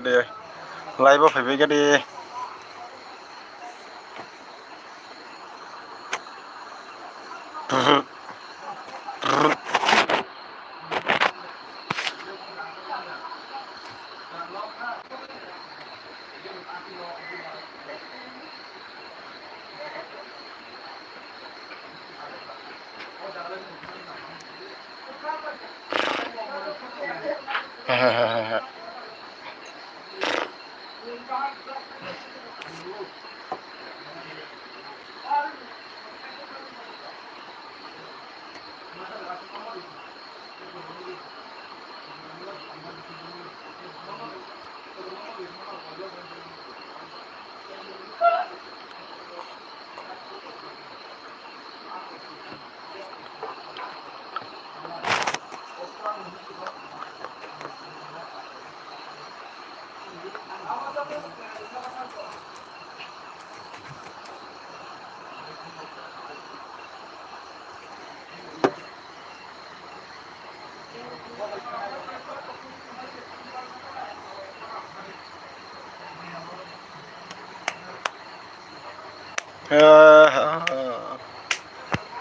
दे live फैबाय दे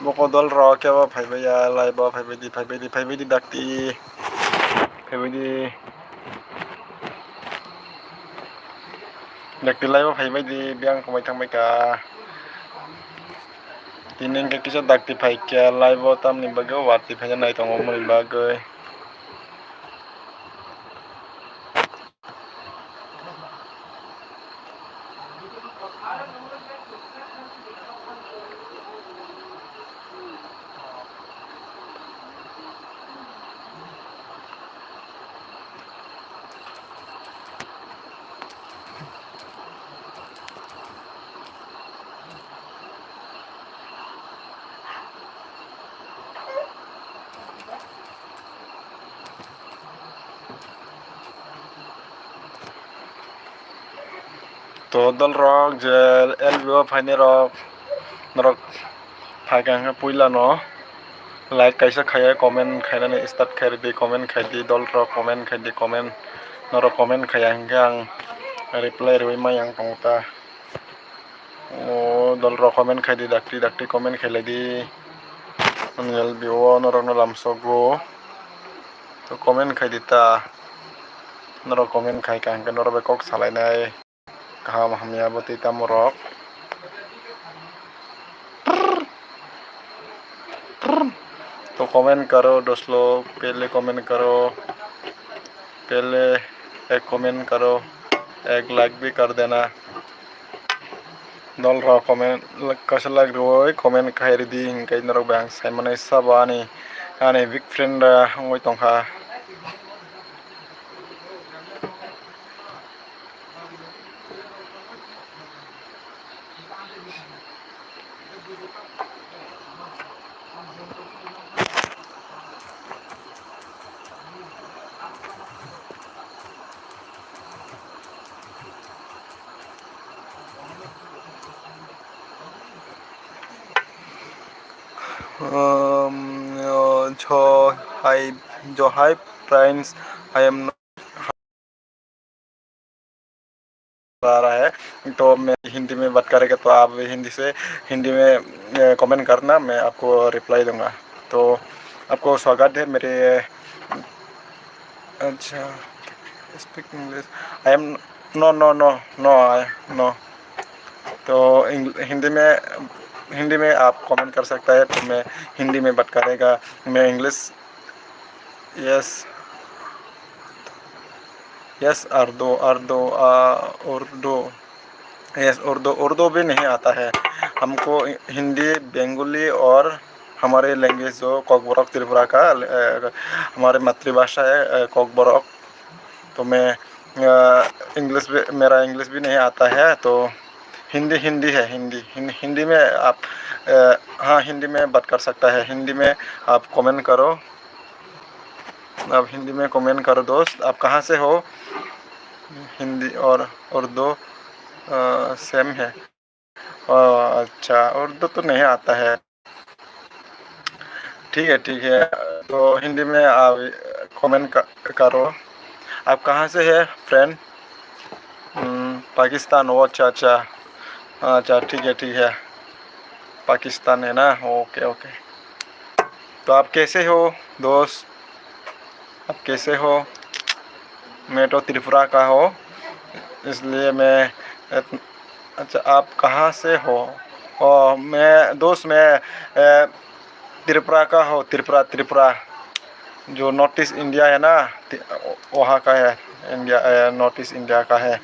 बकदल र क्या फैबाय लाइव फैबाय दाक्ति फैबाय दाक्ति लाइव फैबाय बे आं खमाय थांबाय का दिनै किसा दाक्ति फैकिया लाइव तामनि बागै वार्ति फैजा नाय दङ मोन बागै तो दल रक जे एलबीओ फाइने रक नरक फाइगां पुइला न लाइक कैसे खाया कमेंट खायनानै स्टार्ट खायदि कमेंट खायदि दल रक कमेंट खायदि कमेंट नरक कमेंट खाया हिंगे आं रिप्लाई रवै माय आं तंगता ओ दल रक कमेंट खायदि दाक्ति कमेंट खायलायदि एलबीओ नरक न लामसगो तो कमेंट खायदि ता नरक कमेंट खायका हिंगे नरक बेकक सालायनाय kaham hamya boti tamorok तो कमेंट करो दोस्त लोग पहले कमेंट करो पहले एक कमेंट करो एक लाइक भी कर देना दल रा कमेंट कैसे लाइक रोय कमेंट खायर दी हिंगे नरक बैंग साइमन सब आनी बिग फ्रेंड हंगoi तंखा जो हाई फ्रेंड्स आई एम आ रहा है तो मैं हिंदी में बात करेंगे तो आप हिंदी में कमेंट करना मैं आपको रिप्लाई दूंगा तो आपको स्वागत है मेरे अच्छा speak English I am no no no no no तो हिंदी में आप कमेंट कर सकता है तो मैं हिंदी में बात करेगा मैं English yes yes Urdu yes Urdu भी नहीं आता है हमको हिंदी बंगाली और हमारे लैंग्वेज जो कोकबरक त्रिपुरा का हमारे मातृभाषा है कोकबरक तो मैं इंग्लिश भी मेरा इंग्लिश भी नहीं आता है तो हिंदी है हिंदी में आप हाँ हिंदी में बात कर सकता है हिंदी में आप कमेंट करो आप हिंदी में कमेंट करो दोस्त आप कहाँ से हो हिंदी और उर्दू सेम है अच्छा उर्दू तो नहीं आता है ठीक है तो हिंदी में आप कमेंट करो आप कहाँ से है फ्रेंड पाकिस्तान, ओ अच्छा अच्छा। अच्छा ठीक है, पाकिस्तान है ना, ओके ओके। तो आप कैसे हो दोस्त, आप कैसे हो? मैं तो त्रिपुरा का हो, इसलिए मैं अच्छा आप कहाँ से हो? मैं दोस्त मैं त्रिपुरा का हो, त्रिपुरा त्रिपुरा जो नॉर्थ ईस्ट इंडिया है ना, वहाँ का है, इंडिया नॉर्थ ईस्ट इंडिया का है।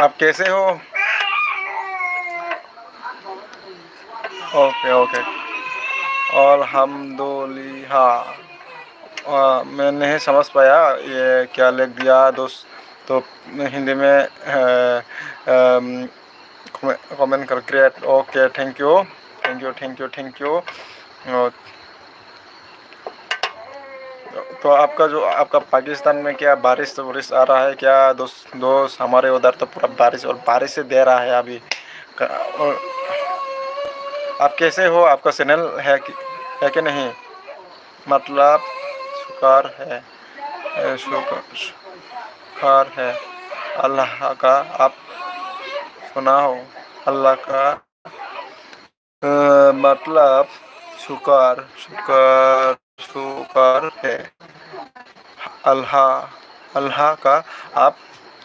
आप कैसे हो? Okay okay. और अल्हम्दुलिल्लाह, मैं नहीं समझ पाया ये क्या लिख दिया दोस्त, तो मैं हिंदी में कमेंट कर, great, okay, thank you thank you thank you thank you. तो आपका जो आपका पाकिस्तान में क्या बारिश वारिश आ रहा है क्या दोस्त? दोस्त हमारे उधर तो पूरा बारिश और बारिश से दे रहा है अभी। और आप कैसे हो? आपका चैनल है कि नहीं? मतलब शुक्र है, शुक्र है अल्लाह का, आप सुना हो अल्लाह का मतलब शुक्र शुक्र शुक्र है अल्लाह अल्लाह का, आप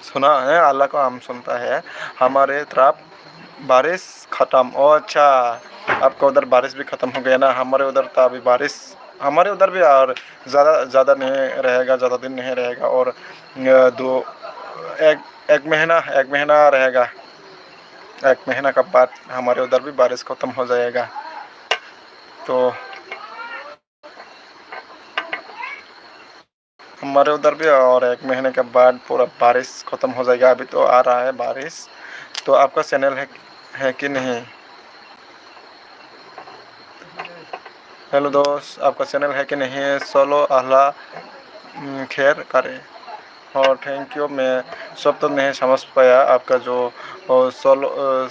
सुना है? अल्लाह का हम सुनता है। हमारे तरफ बारिश ख़त्म, ओ अच्छा, आपका उधर बारिश भी ख़त्म हो गया ना? हमारे उधर तो अभी बारिश, हमारे उधर भी, और ज़्यादा नहीं रहेगा, ज़्यादा दिन नहीं रहेगा, और दो एक महीना रहेगा। एक महीना का बाद हमारे उधर भी बारिश ख़त्म हो जाएगा। तो हमारे उधर भी और एक महीने के बाद पूरा बारिश ख़त्म हो जाएगा। अभी तो आ रहा है बारिश। तो आपका चैनल है कि नहीं? हेलो दोस्त, आपका चैनल है कि नहीं? सोलो अल्लाह खैर करे। और थैंक यू। मैं सब तो नहीं समझ पाया आपका जो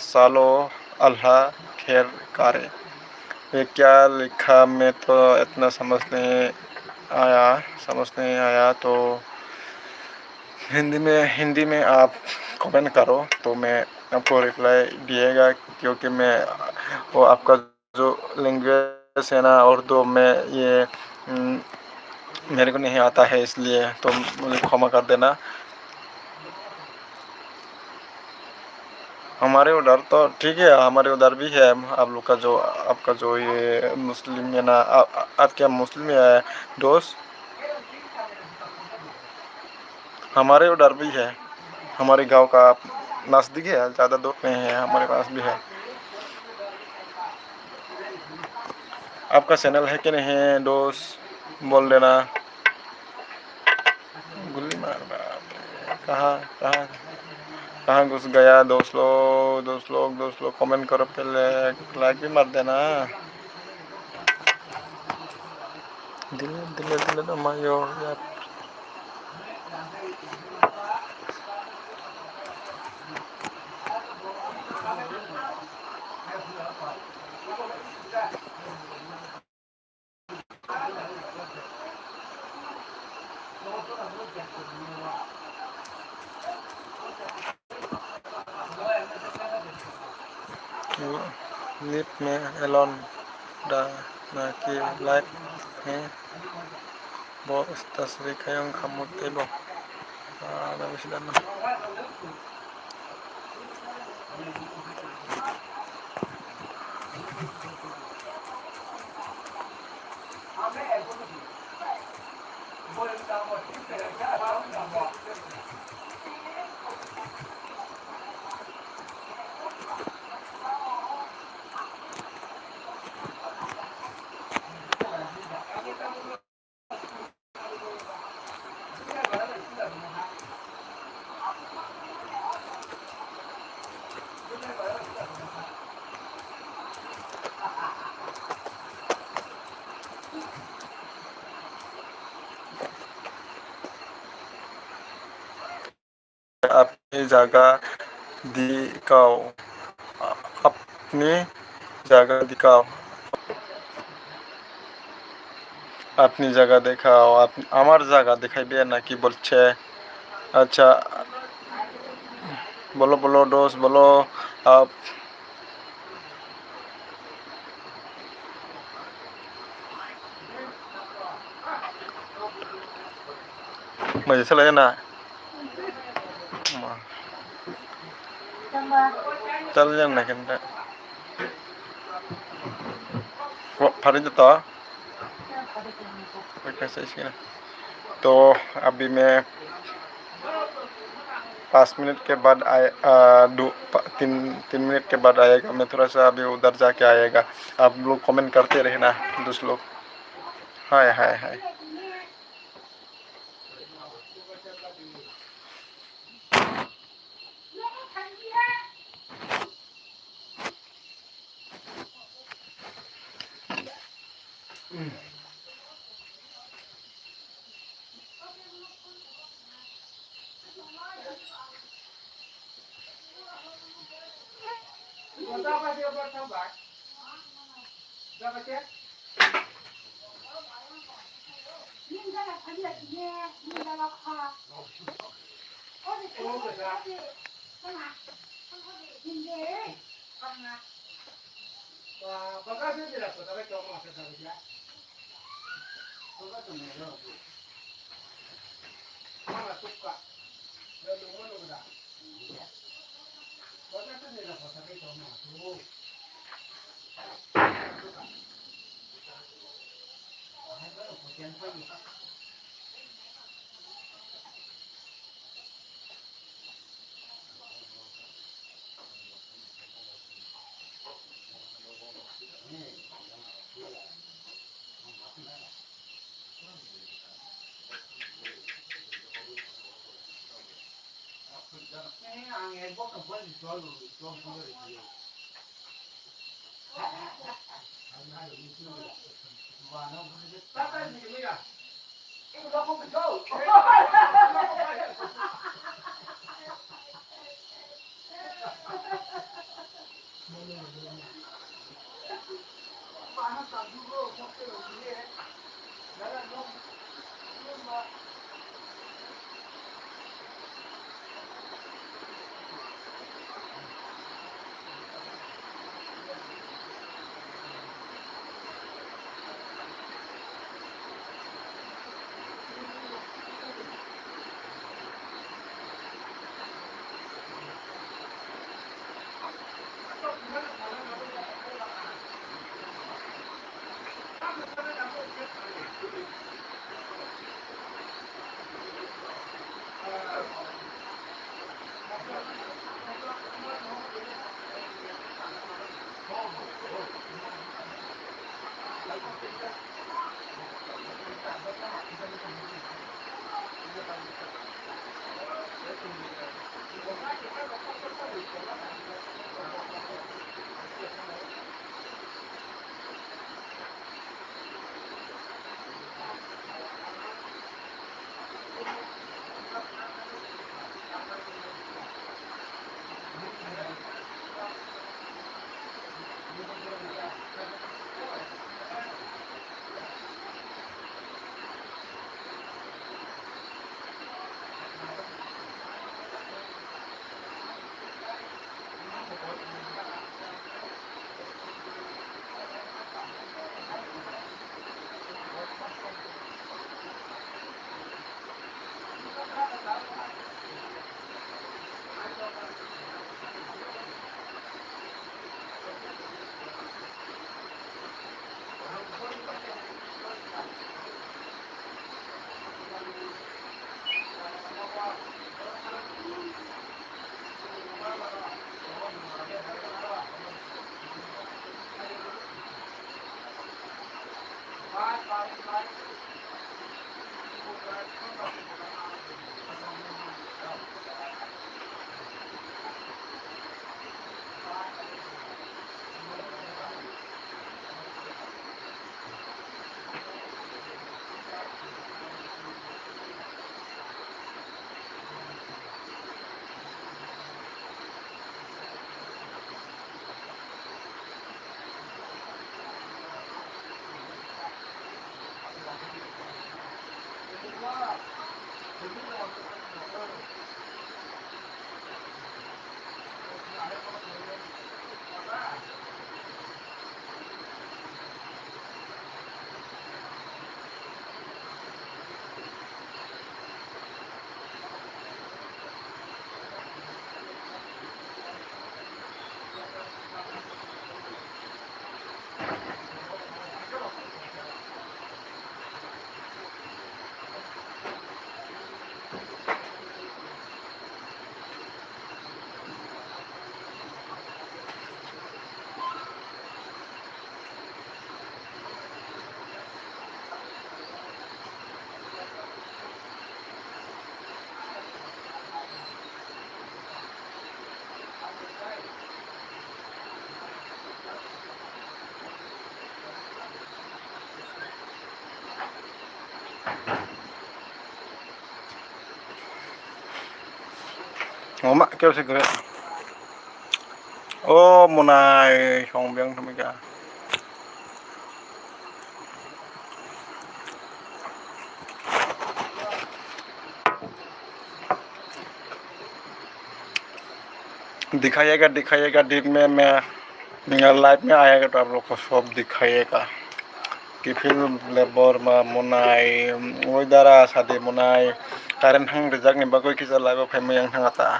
सालो अल्लाह खैर करे, ये क्या लिखा? मैं तो इतना समझ नहीं आया। तो हिंदी में आप कमेंट करो तो मैं आपको रिप्लाई दिएगा, क्योंकि मैं वो आपका जो लैंग्वेज है ना उर्दू में, ये मेरे को नहीं आता है, इसलिए तो मुझे क्षमा कर देना। हमारे उधर तो ठीक है, हमारे उधर भी है। आप लोग का जो आपका जो ये मुस्लिम है ना, आप क्या मुस्लिम है दोस्त? हमारे उधर भी है, हमारे गांव का नज़दीक है, ज़्यादा दूर नहीं है, हमारे पास भी है। आपका चैनल है कि नहीं दोस्त, बोल देना। गुल्ली मार, कहाँ कहाँ कहाँ घुस गया? दोस्त लोग कमेंट करो, पहले लाइक भी मार देना। दिले तो मायो यार। लिप में एलोन ना कि लाइफ में bos tasbih kayong kamote lo. Ano sila no? अपनी जगह दिखाओ, अपनी जगह दिखाओ, अपनी जगह देखाओ, আমার জায়গা দেখাইবে নাকি বলছে? আচ্ছা बोलो बोलो दोस्त, बोलो आप। मुझे चला जाना चल जाना किंतु वो फाड़ी देता कैसे इसके। तो अभी मैं 5 मिनट के बाद तीन 3 मिनट के बाद आएगा। मैं थोड़ा सा अभी उधर जाके आएगा। आप लोग कमेंट करते रहना दूसरे लोग। हाय हाय हाय। Ngoma kêu sih kira. Oh munai song biang thami ka. दिखाइएगा दिन में मैं लाइव में आएगा तो आप लोग को सब दिखाइएगा कि फिल्म लेबर मा मुनाय वेदारा सादे मुनाय कारण थां रिजाकनि बागै किजा लाइव फेम yang थांगाता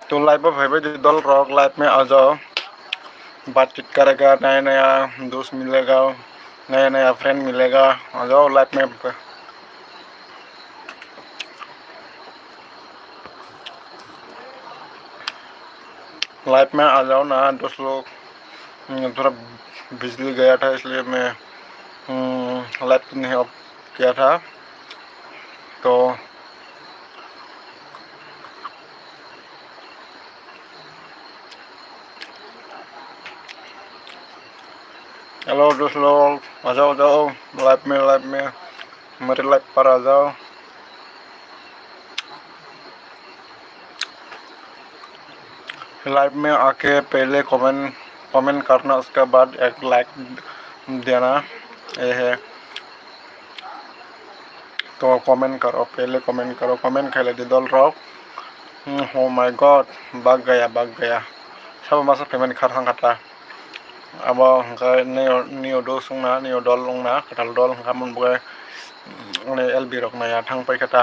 तो लाइव में भाई दल रॉक लाइव में आ जाओ बातचीत करेगा नया नया दोस्त मिलेगा नया नया फ्रेंड मिलेगा आ जाओ लाइव में आ जाओ ना दोस्त लोग थोड़ा बिजली गया था इसलिए मैं लाइव नहीं ऑफ किया था तो हेलो दोस्त लोग आ जाओ लाइव में मेरे लाइव पर आ जाओ लाइव में आके पहले कमेंट करना उसके बाद एक लाइक देना ये है तो कमेंट करो पहले कमेंट खेले दल रॉक ओ माय गॉड भाग गया सब मासा पेमेंट खारहां खाता अब नियो दो सुंना नियो दल लंगना कटाल दल हमन बगे ने एलबी रखनाया थांबाय खाता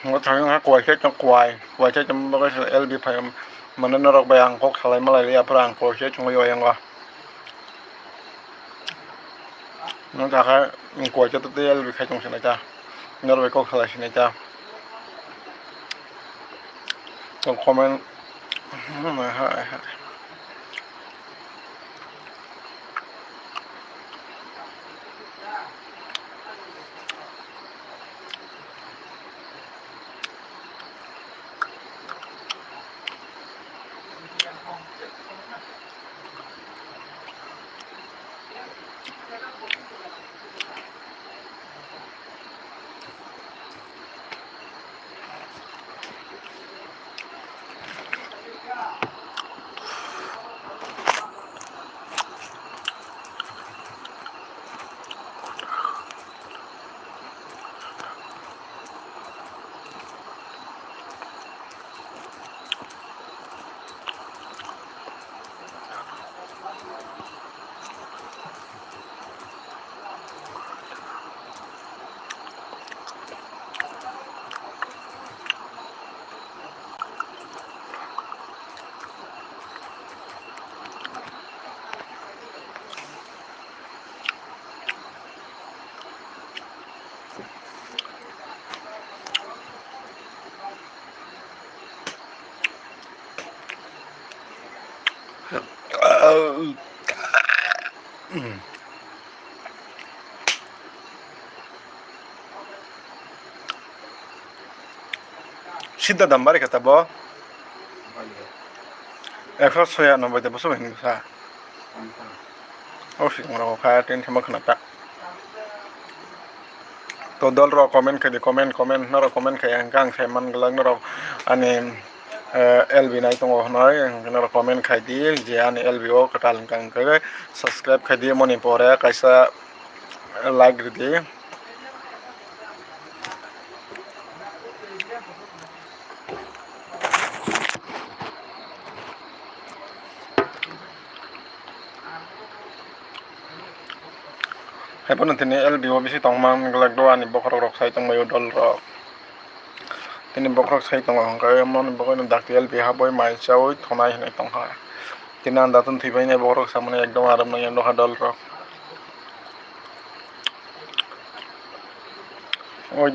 ngo thang ha kwai che chong kwai che chong ba ga LB phai man na rok bayang ko khalai malai ya prang ko che chong yo yang wa nó ta ha kwai che te LB khai chong sina cha nó rồi ko khalai sina cha trong comment mà ha Sida dambari kata bo ekor soya no bade boso hin sa o sing ro kha tin thama khna ta to dol ro comment khadi comment no ro comment khai ang kang sai man galang no ro ani LB nai tongo noi no ro comment khai di je ani LB o katal kang ka subscribe khai di moni pore kaisa like di hai pun tini LB o bisi tongman galak do ani bokrok rok sai tong mayo dol ro tini bokrok sai tong ka mon bokon dak LB ha boy mai chawoi thonai hinai tong ha tini anda tun thibai ne bokrok samne ekdom aram nai ando ha dol ro oi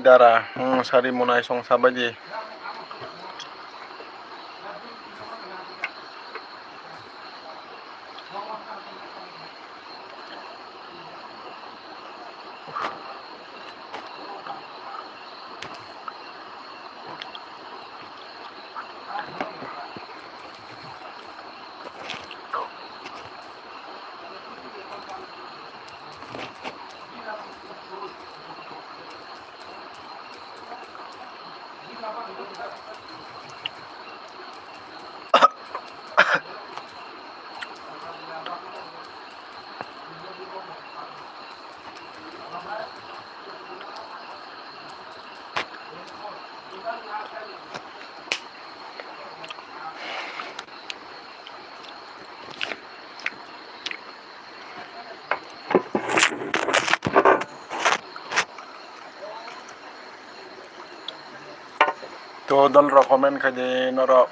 dara sari munai song sabaji To dal ro comment khai di noro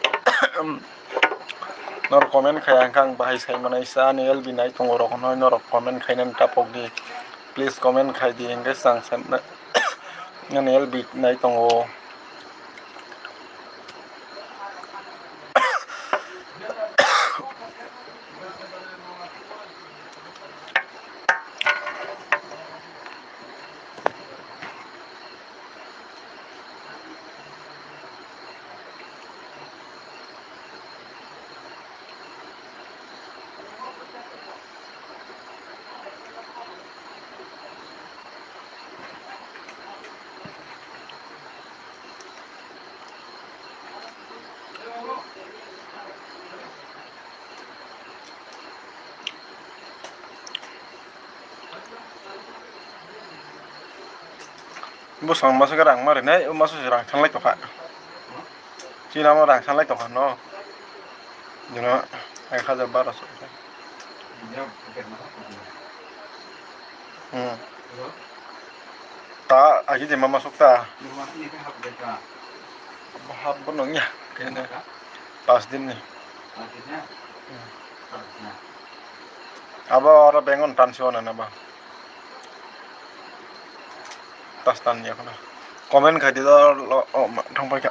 nor comment khai angkang bahai sai manai sa ni LB nai tongo ro kono nor comment khai nan tapok di please comment khai di engge sang san na LB nai tongo busang masuk rang mari nai masuk rang sanglai to kha Cina mau rang sanglai to kha no jino 1200 ta aja di masuk ta hab bunungnya kayaknya pas din nih apa orang pengen tensionan apa tas tannya kana komen khai di do lo thong pai ka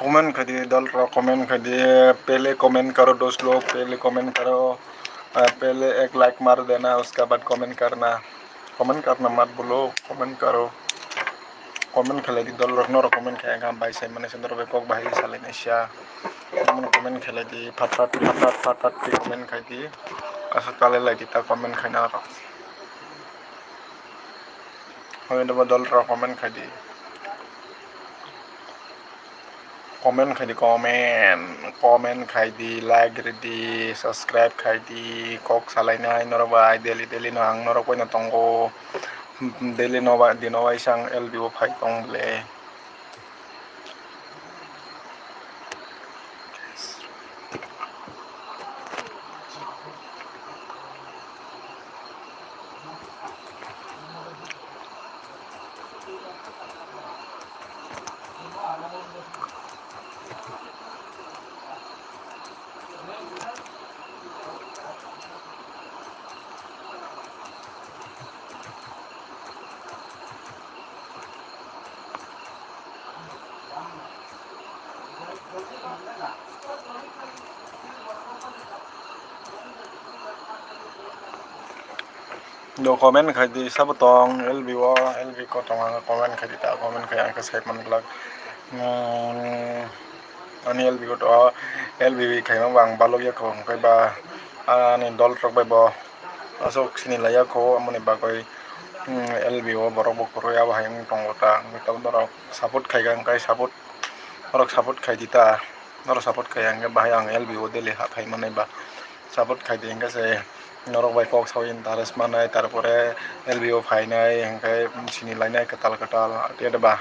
comment कर दिए दल रो comment कर दिए पहले comment करो दोस्त लोग पहले कमेंट करो पहले एक लाइक मार देना उसके बाद कमेंट करना मत बोलो कमेंट करो कमेंट खेले दी दल रखनो रो कमेंट खेगा भाई से मने सुंदर बे कोक भाई साले नेशा मन कमेंट खेले दी फटाफट की कमेंट खाई दी असो ताले लाइक ता कमेंट खाना रो होय दल रो कमेंट खाई दी comment khai di comment khai di like di subscribe khai di kok salai nai norobai daily no ang norok na tongo daily no ba dino isang LBO phai tong ble do comment khai di sabotong LB ko tong comment khai di ta comment khai ang ka sai man lag ani LB ko to LB khai ma bang balok ya ko kai ba ani dol trok ba bo asok sini la ya ko amoni ba koi LBO borok bo koro ya ba hayang tong ta mitam dorok support khai gang kai support khai di ta norok support khai ang ba hayang LBO dele ha khai manai ba support khai di ang ka se नरक bye कक Sao interest मानाय तारपरे एलबिओ फायनाय हांखाय सिनि लायनाय कताल कताल टेडबा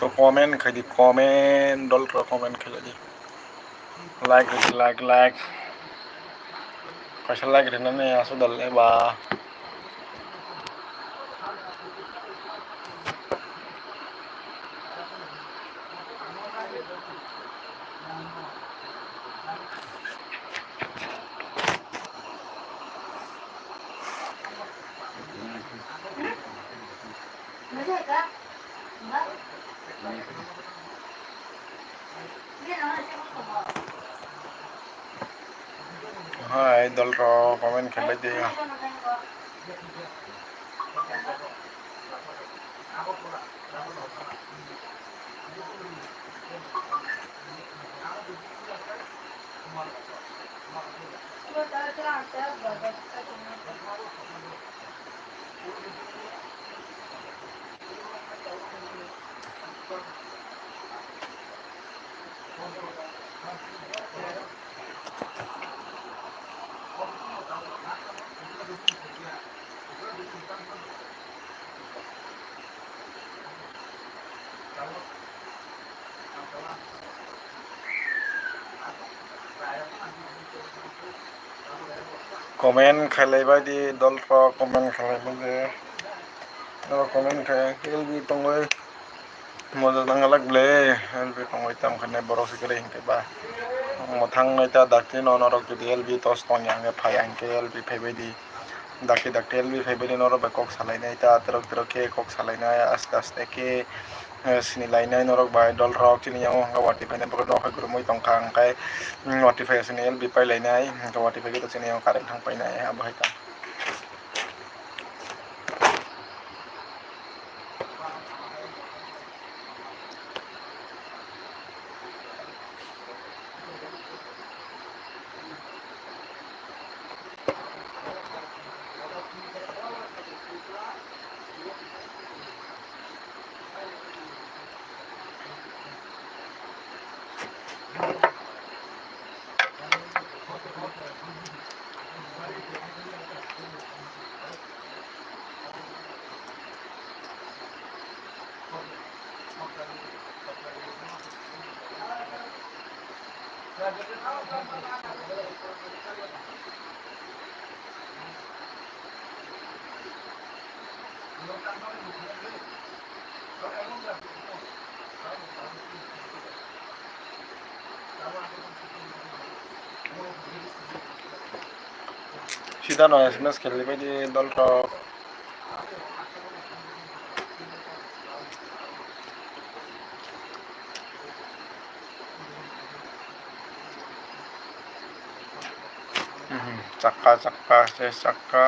तो comment खाई दी comment डल comment खेले दी like कैसा लाइक रहना नहीं आंसू डलने बा हाँ दल कमेंट खेले दी कमेंट खेले बायदि दल कमेंट खेले कमेंट खेल भी तंगय मजा नांगलाक ब्ले एलबी तंगय तम खने बरक सिकरे हिंके बा मोथां नायता दाक्ति नरक जुदि एलबी तस तंग आंगे फाय आंके एलबी फायबायदि दाक्ति एलबी फायबायदि नरक बाय कक सालायनाय ता तरक के कक सालायनाय आस्ते आस्ते के सिनि लायनाय नरक बाय दल रक चिनि हंगा वाटि फायनाय बरक नखय गुरुमै तंखा आंखाय वाटि फाय सिनि एलबी पायलायनाय वाटि फायगे तो चिनि कारेन्ट थांपायनाय आबहायता सीधा न एसएमएस खेले बायदि दल cakka ses cakka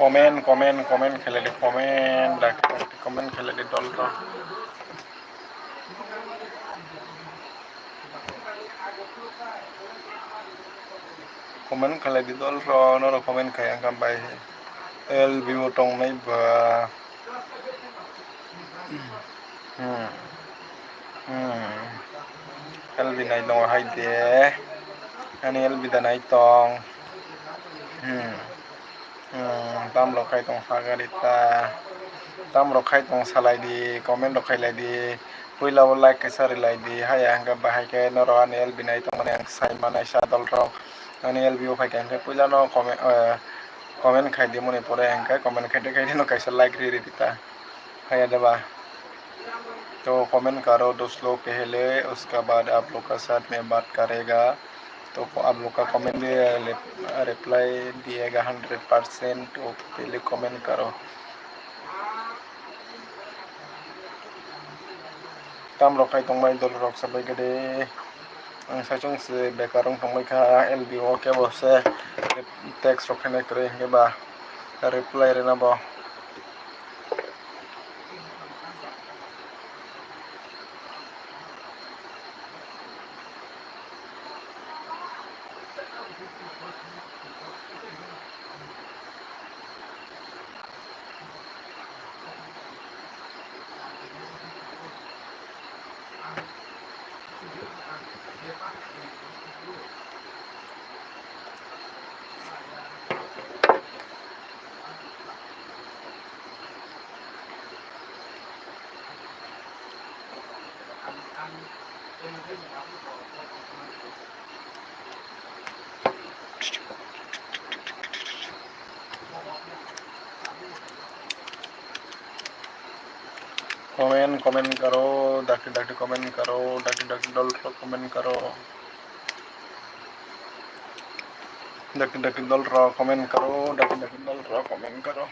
komen খেলে দি komen dak komen খেলে di dol ro komen খেলে di dol ro no ro komen kaya kam bai el view tong nai ba hmm el bi nai dong hai de ani el bi da nai tong tam rok khai tong sagarita tam rok khai tong salai di comment rok khai lai di puila o like sari lai di haya hangga bahai ke no ro ani el bi nai tong mane ang sai manai sa dol rok ani el bi o phai ke hangga puila no comment khai di mone pore hangga comment khai di no kaisa like ri dita haya deba तो comment करो दोस्त लोग पहले उसके बाद आप लोग का साथ में बात करेगा तो आप लोग का कमेंट भी रिप्लाई दिएगा 100% तो पहले कमेंट करो tam rok khai tongmai dol rok sabai gede ang sachung se bekarong tongmai kha LBO ke bo se text rok khane kre nge ba reply re na bo comment करो डाकी comment करो डाकी डल रो comment करो डाकी डल रो comment करो डाकी डल रो comment करो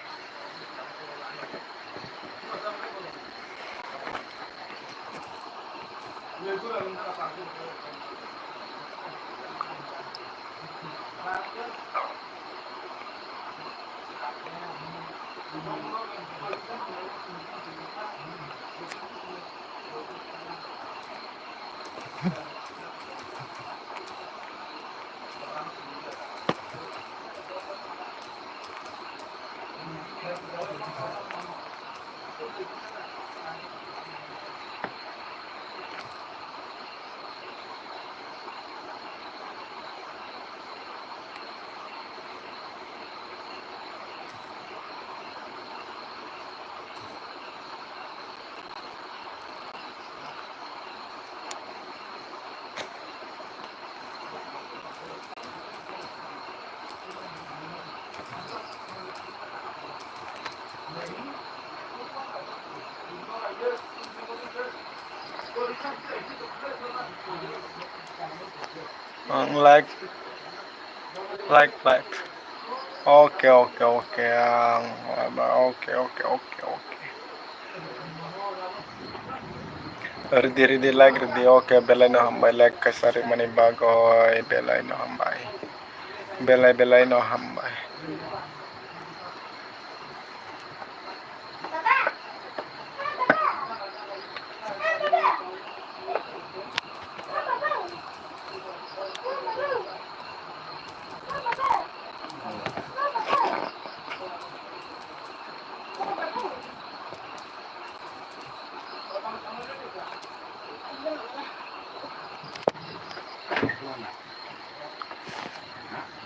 like okay Ridi like ridi okay belai no hambai like kasari mani bagoy belai no hambai belai no hambai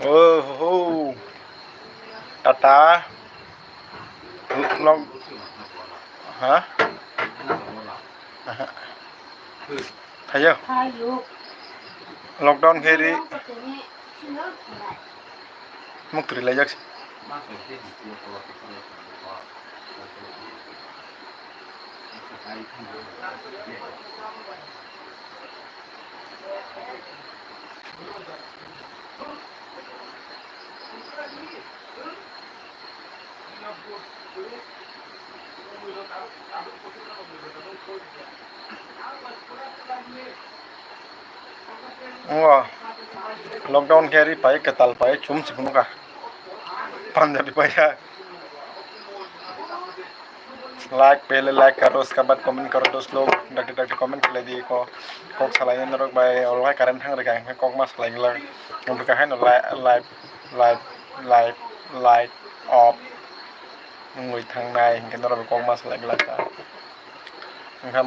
oh tata long hả thấy chưa lockdown khi đi mức từ lấy giấc lockdown kiri pai ketal pai cum sepenuh kah panjang di pai ya like पहले like करो, उसके बाद comment करो दोस्त लोग। Doctor comment कर दिए को कॉक सलाइन नरक बाय और भाई करंट थांग रखा है कॉक मा सलाइन लग हम का है ना live live live light of ngồi thằng này cái nó là con ma sलाइन लगता है